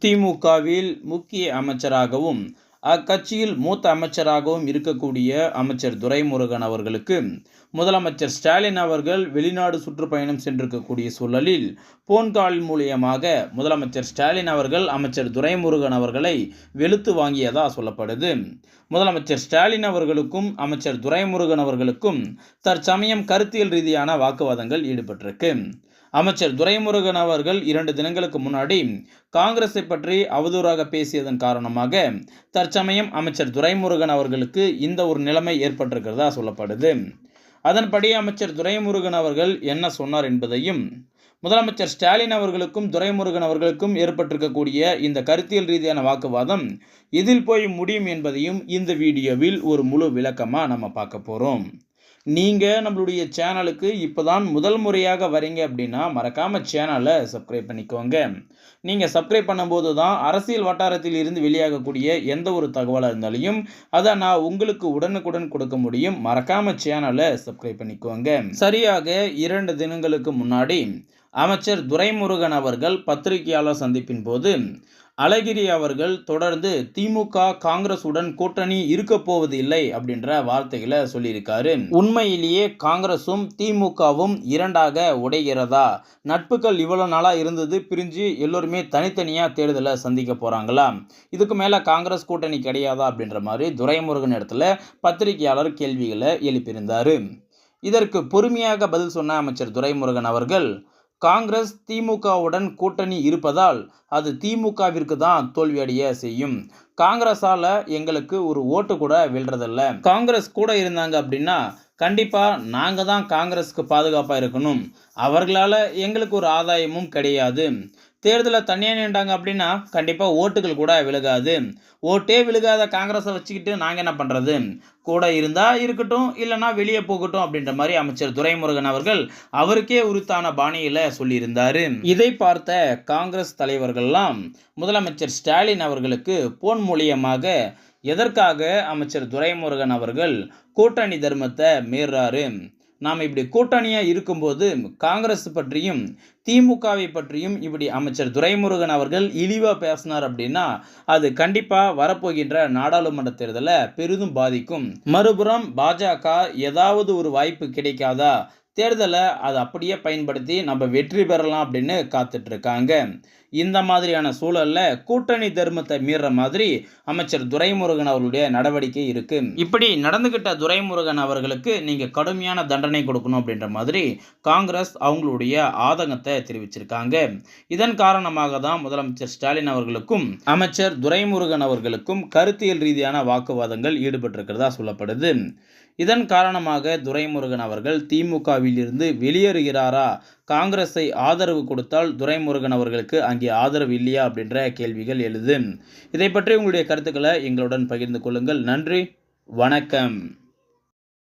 திமுகவில் முக்கிய அமைச்சராகவும் அக்கட்சியில் மூத்த அமைச்சராகவும் இருக்கக்கூடிய அமைச்சர் துரைமுருகன் அவர்களுக்கு முதலமைச்சர் ஸ்டாலின் அவர்கள் வெளிநாடு சுற்றுப்பயணம் சென்றிருக்கக்கூடிய சூழலில் போன் கால் மூலியமாக முதலமைச்சர் ஸ்டாலின் அவர்கள் அமைச்சர் துரைமுருகன் அவர்களை வெளுத்து வாங்கியதா சொல்லப்படுது. முதலமைச்சர் ஸ்டாலின் அவர்களுக்கும் அமைச்சர் துரைமுருகன் அவர்களுக்கும் தற்சமயம் கருத்தியல் ரீதியான வாக்குவாதங்கள் ஈடுபட்டிருக்கு. அமைச்சர் துரைமுருகன் அவர்கள் 2 தினங்களுக்கு முன்னாடி காங்கிரஸை பற்றி அவதூறாக பேசியதன் காரணமாக தற்சமயம் அமைச்சர் துரைமுருகன் அவர்களுக்கு இந்த ஒரு நிலைமை ஏற்பட்டிருக்கிறதா சொல்லப்படுது. அதன்படி அமைச்சர் துரைமுருகன் அவர்கள் என்ன சொன்னார் என்பதையும், முதலமைச்சர் ஸ்டாலின் அவர்களுக்கும் துரைமுருகன் அவர்களுக்கும் ஏற்பட்டிருக்கக்கூடிய இந்த கருத்தியல் ரீதியான வாக்குவாதம் இதில் போய் முடியும் என்பதையும் இந்த வீடியோவில் ஒரு முழு விளக்கமாக நம்ம பார்க்க போகிறோம். நீங்கள் நம்மளுடைய சேனலுக்கு இப்போ தான் முதல் முறையாக வரீங்க அப்படின்னா மறக்காமல் சேனலை சப்ஸ்கிரைப் பண்ணிக்கோங்க. நீங்கள் சப்ஸ்கிரைப் பண்ணும்போது தான் அரசியல் வட்டாரத்தில் இருந்து வெளியாகக்கூடிய எந்த ஒரு தகவலாக இருந்தாலையும் அதை நான் உங்களுக்கு உடனுக்குடன் கொடுக்க முடியும். மறக்காமல் சேனலை சப்ஸ்கிரைப் பண்ணிக்கோங்க. சரியாக 2 தினங்களுக்கு முன்னாடி அமைச்சர் துரைமுருகன் அவர்கள் பத்திரிகையாளர் சந்திப்பின் போது அழகிரி அவர்கள் தொடர்ந்து திமுக காங்கிரசுடன் கூட்டணி இருக்க போவது இல்லை அப்படின்ற வார்த்தைகளை சொல்லியிருக்காரு. உண்மையிலேயே காங்கிரசும் திமுகவும் இரண்டாக உடைகிறதா? நட்புகள் இவ்வளவு நாளா இருந்தது பிரிஞ்சு எல்லோருமே தனித்தனியா தேர்தலை சந்திக்க போறாங்களா? இதுக்கு மேல காங்கிரஸ் கூட்டணி கிடையாதா அப்படின்ற மாதிரி துரைமுருகன் இடத்துல பத்திரிகையாளர் கேள்விகளை எழுப்பியிருந்தாரு. இதற்கு பொறுமையாக பதில் சொன்ன அமைச்சர் துரைமுருகன் அவர்கள், காங்கிரஸ் திமுகவுடன் கூட்டணி இருப்பதால் அது திமுகவிற்கு தான் தோல்வியடைய செய்யும். காங்கிரஸால எங்களுக்கு ஒரு ஓட்டு கூட விழுறதில்ல. காங்கிரஸ் கூட இருந்தாங்க அப்படின்னா கண்டிப்பாக நாங்கள் தான் காங்கிரஸுக்கு பாதுகாப்பாக இருக்கணும். அவர்களால் எங்களுக்கு ஒரு ஆதாயமும் கிடையாது. தேர்தலில் தனியாக நின்றாங்க அப்படின்னா கண்டிப்பாக ஓட்டுகள் கூட விழுகாது. ஓட்டே விழுகாத காங்கிரஸை வச்சுக்கிட்டு நாங்கள் என்ன பண்ணுறது? கூட இருந்தால் இருக்கட்டும், இல்லைனா வெளியே போகட்டும் அப்படின்ற மாதிரி அமைச்சர் துரைமுருகன் அவர்கள் அவருக்கே உரித்தான பாணியில் சொல்லியிருந்தார். இதை பார்த்த காங்கிரஸ் தலைவர்கள்லாம் முதலமைச்சர் ஸ்டாலின் அவர்களுக்கு போன் மூலியமாக எதற்காக அமைச்சர் துரைமுருகன் அவர்கள் கூட்டணி தர்மத்தை மீறாரு, நாம் இப்படி கூட்டணியாக இருக்கும்போது காங்கிரஸ் பற்றியும் திமுகவை பற்றியும் இப்படி அமைச்சர் துரைமுருகன் அவர்கள் இழிவாக பேசினார் அப்படின்னா அது கண்டிப்பாக வரப்போகின்ற நாடாளுமன்ற தேர்தலை பெரிதும் பாதிக்கும். மறுபுறம் பாஜக ஏதாவது ஒரு வாய்ப்பு கிடைக்காதா, தேர்தலை அதை அப்படியே பயன்படுத்தி நம்ம வெற்றி பெறலாம் அப்படின்னு காத்துட்டு இருக்காங்க. இந்த மாதிரியான சூழல்ல கூட்டணி தர்மத்தை மீற மாதிரி அமைச்சர் துரைமுருகன் அவர்களுடைய நடவடிக்கை இருக்கு. இப்படி நடந்துகிட்ட துரைமுருகன் அவர்களுக்கு நீங்க கடுமையான தண்டனை கொடுக்கணும் அப்படின்ற மாதிரி காங்கிரஸ் அவங்களுடைய ஆதங்கத்தை தெரிவிச்சிருக்காங்க. இதன் காரணமாக தான் முதலமைச்சர் ஸ்டாலின் அவர்களுக்கும் அமைச்சர் துரைமுருகன் அவர்களுக்கும் கருத்தியல் ரீதியான வாக்குவாதங்கள் ஈடுபட்டிருக்கிறதா சொல்லப்படுது. இதன் காரணமாக துரைமுருகன் அவர்கள் திமுகவில் இருந்து வெளியேறுகிறாரா, காங்கிரஸை ஆதரவு கொடுத்தால் துரைமுருகன் அவர்களுக்கு அங்கே ஆதரவு இல்லையா அப்படின்ற கேள்விகள் எழுது. இதை பற்றி உங்களுடைய கருத்துக்களை எங்களுடன் பகிர்ந்து கொள்ளுங்கள். நன்றி, வணக்கம்.